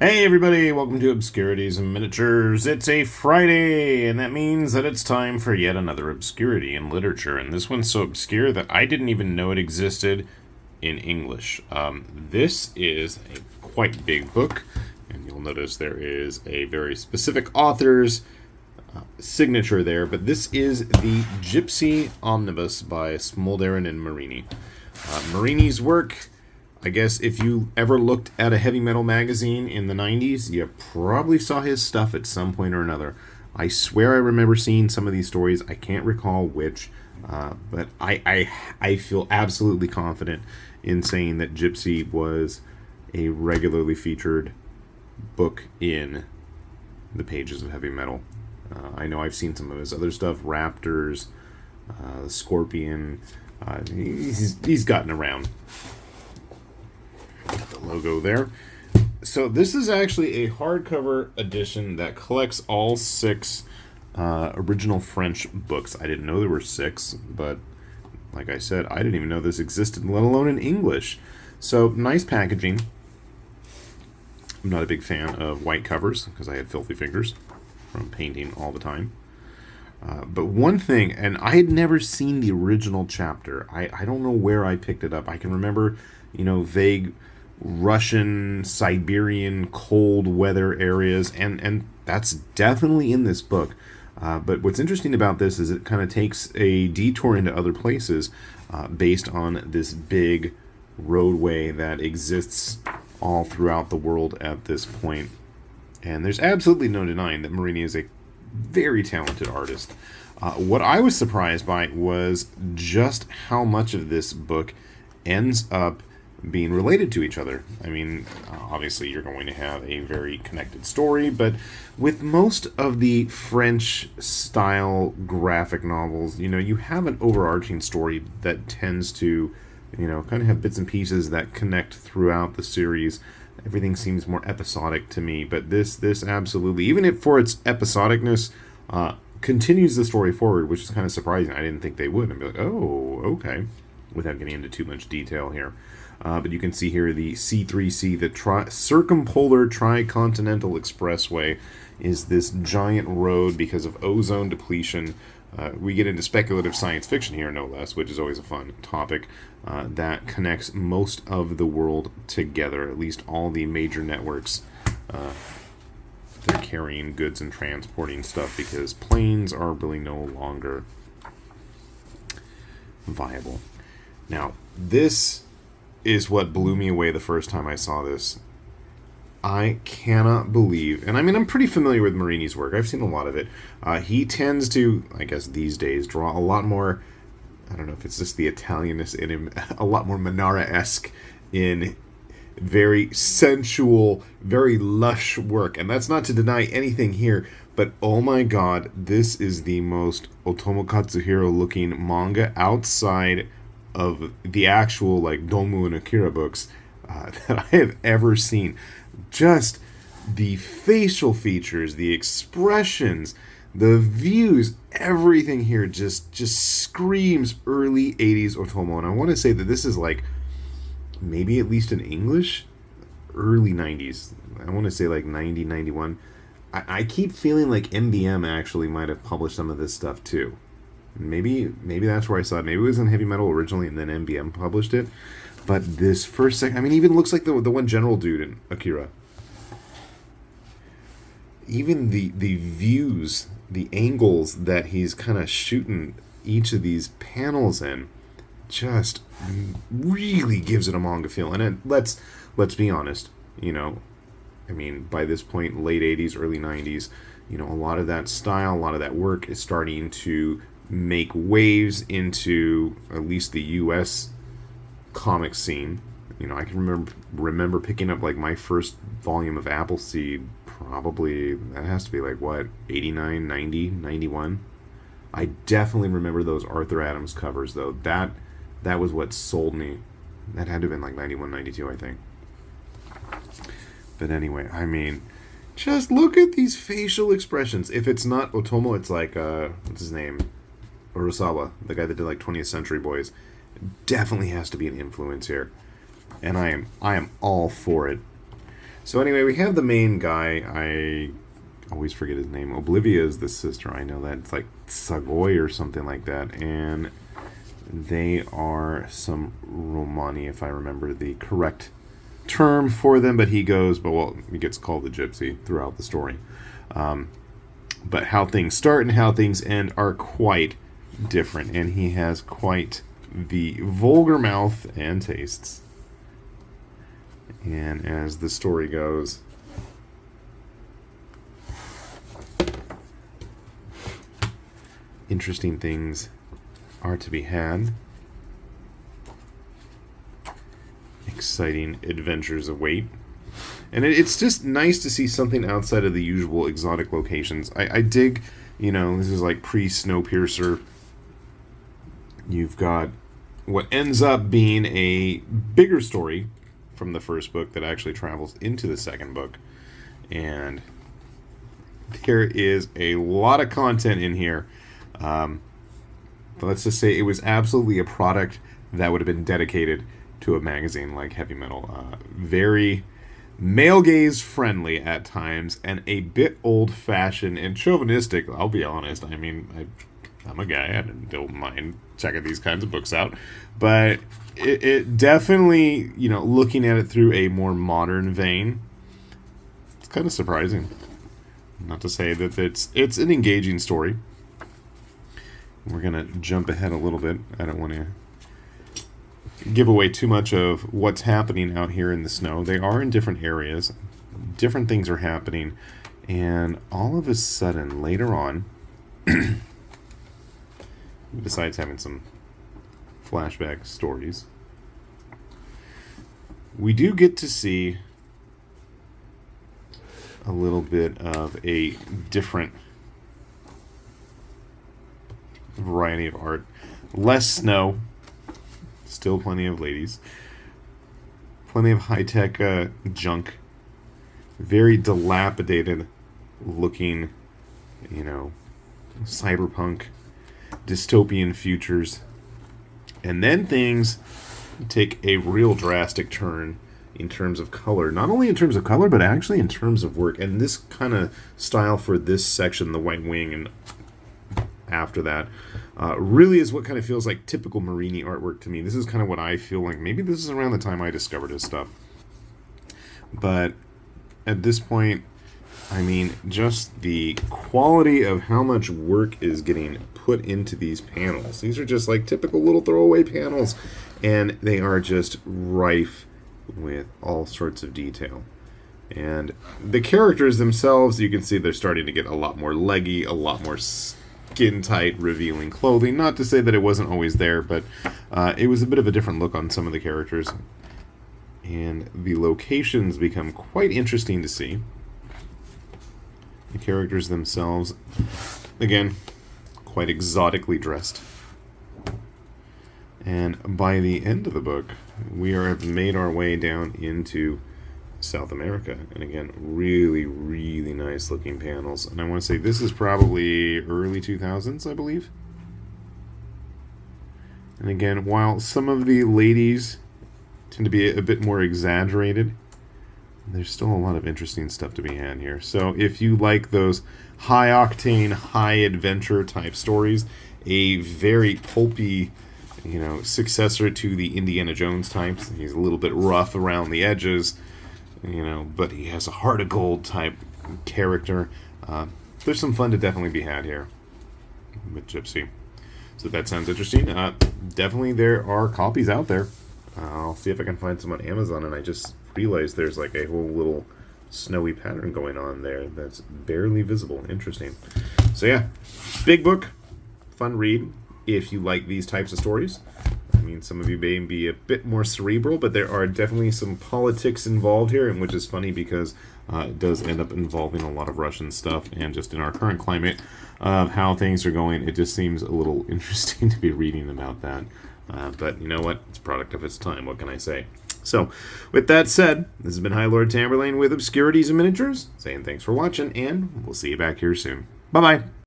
Hey everybody, welcome to Obscurities and Miniatures. It's a Friday, and that means that it's time for yet another obscurity in literature. And this one's so obscure that I didn't even know it existed in English. This is a quite big book, and you'll notice there is a very specific author's signature there, but this is the Gypsy Omnibus by Smolderen and Marini. Marini's work, I guess if you ever looked at a heavy metal magazine in the 90s, you probably saw his stuff at some point or another. I swear I remember seeing some of these stories. I can't recall which, but I feel absolutely confident in saying that Gypsy was a regularly featured book in the pages of heavy metal. I know I've seen some of his other stuff, Raptors, the Scorpion. He's gotten around. Got the logo there. So this is actually a hardcover edition that collects all 6 original French books. I didn't know there were 6, but like I said, I didn't even know this existed, let alone in English. So nice packaging. I'm not a big fan of white covers because I had filthy fingers from painting all the time. But one thing, and I had never seen the original chapter. I don't know where I picked it up. I can remember, vague Russian, Siberian, cold weather areas, and that's definitely in this book. But what's interesting about this is it kind of takes a detour into other places based on this big roadway that exists all throughout the world at this point. And there's absolutely no denying that Marini is a very talented artist. What I was surprised by was just how much of this book ends up being related to each other. I mean, obviously you're going to have a very connected story, but with most of the French style graphic novels, you have an overarching story that tends to, kind of have bits and pieces that connect throughout the series. Everything seems more episodic to me, but this absolutely, even if for its episodicness, continues the story forward, which is kind of surprising. I didn't think they would. I'd be like, oh, okay, without getting into too much detail here. But you can see here the C3C, the Circumpolar Tricontinental Expressway, is this giant road because of ozone depletion. We get into speculative science fiction here, no less, which is always a fun topic, that connects most of the world together, at least all the major networks. They're carrying goods and transporting stuff because planes are really no longer viable. Now, this is what blew me away the first time I saw this. I cannot believe, and I mean, I'm pretty familiar with Marini's work. I've seen a lot of it. He tends to, I guess these days, draw a lot more, I don't know if it's just the Italianness in him, a lot more Manara-esque in very sensual, very lush work. And that's not to deny anything here, but oh my god, this is the most Otomo Katsuhiro looking manga outside of the actual like Domu and Akira books that I have ever seen. Just the facial features, the expressions, the views, everything here just screams early 80s Otomo. And I want to say that this is like maybe at least in English, early 90s. I want to say like 90, 91. I keep feeling like MBM actually might have published some of this stuff too. Maybe that's where I saw it. Maybe it was in Heavy Metal originally, and then MBM published it. But this first second, I mean, even looks like the one general dude in Akira. Even the views, the angles that he's kind of shooting each of these panels in, just really gives it a manga feel. And let's be honest, I mean, by this point, late 80s, early 90s, a lot of that style, a lot of that work is starting to make waves into at least the U.S. comic scene. I can remember picking up like my first volume of Appleseed, probably, that has to be like, what, 89, 90, 91? I definitely remember those Arthur Adams covers, though. That was what sold me. That had to have been like 91, 92, I think. But anyway, I mean, just look at these facial expressions. If it's not Otomo, it's like, what's his name? Urasawa, the guy that did like 20th Century Boys. Definitely has to be an influence here. And I am all for it. So anyway, we have the main guy. I always forget his name. Oblivia is the sister. I know that. It's like Sagoy or something like that. And they are some Romani, if I remember the correct term for them. But he goes, he gets called the Gypsy throughout the story. But how things start and how things end are quite different. And he has quite the vulgar mouth and tastes. And as the story goes, interesting things are to be had. Exciting adventures await. And it's just nice to see something outside of the usual exotic locations. I dig, this is like pre-Snowpiercer. You've got what ends up being a bigger story from the first book that actually travels into the second book. And there is a lot of content in here. But let's just say it was absolutely a product that would have been dedicated to a magazine like Heavy Metal. Very male gaze friendly at times, and a bit old-fashioned and chauvinistic, I'll be honest. I mean, I'm a guy, I don't mind checking these kinds of books out, but it definitely, looking at it through a more modern vein, it's kind of surprising. Not to say that it's an engaging story. We're going to jump ahead a little bit. I don't want to give away too much of what's happening out here in the snow. They are in different areas. Different things are happening. And all of a sudden, later on, besides having some flashback stories, we do get to see a little bit of a different variety of art. Less snow. Still plenty of ladies. Plenty of high-tech junk. Very dilapidated looking, cyberpunk, dystopian futures. And then things take a real drastic turn in terms of color. Not only in terms of color, but actually in terms of work. And this kind of style for this section, the White Wing, and after that, really is what kind of feels like typical Marini artwork to me. This is kind of what I feel like. Maybe this is around the time I discovered his stuff. But at this point, I mean, just the quality of how much work is getting put into these panels. These are just like typical little throwaway panels, and they are just rife with all sorts of detail. And the characters themselves, you can see they're starting to get a lot more leggy, a lot more skin-tight, revealing clothing. Not to say that it wasn't always there, but it was a bit of a different look on some of the characters. And the locations become quite interesting to see. The characters themselves, again, quite exotically dressed. And by the end of the book, we have made our way down into South America. And again, really, really nice looking panels. And I want to say this is probably early 2000s, I believe. And again, while some of the ladies tend to be a bit more exaggerated, there's still a lot of interesting stuff to be had here. So if you like those high-octane, high-adventure type stories, a very pulpy, successor to the Indiana Jones types. He's a little bit rough around the edges, but he has a heart of gold type character. There's some fun to definitely be had here with Gypsy. So that sounds interesting. Definitely there are copies out there. I'll see if I can find some on Amazon, and I just realized there's like a whole little snowy pattern going on there that's barely visible. Interesting. So yeah, big book, fun read if you like these types of stories. I mean, some of you may be a bit more cerebral, but there are definitely some politics involved here, and which is funny because it does end up involving a lot of Russian stuff, and just in our current climate of how things are going, it just seems a little interesting to be reading about that. But you know what? It's a product of its time. What can I say? So, with that said, this has been High Lord Tamberlane with Obscurities and Miniatures, saying thanks for watching, and we'll see you back here soon. Bye-bye.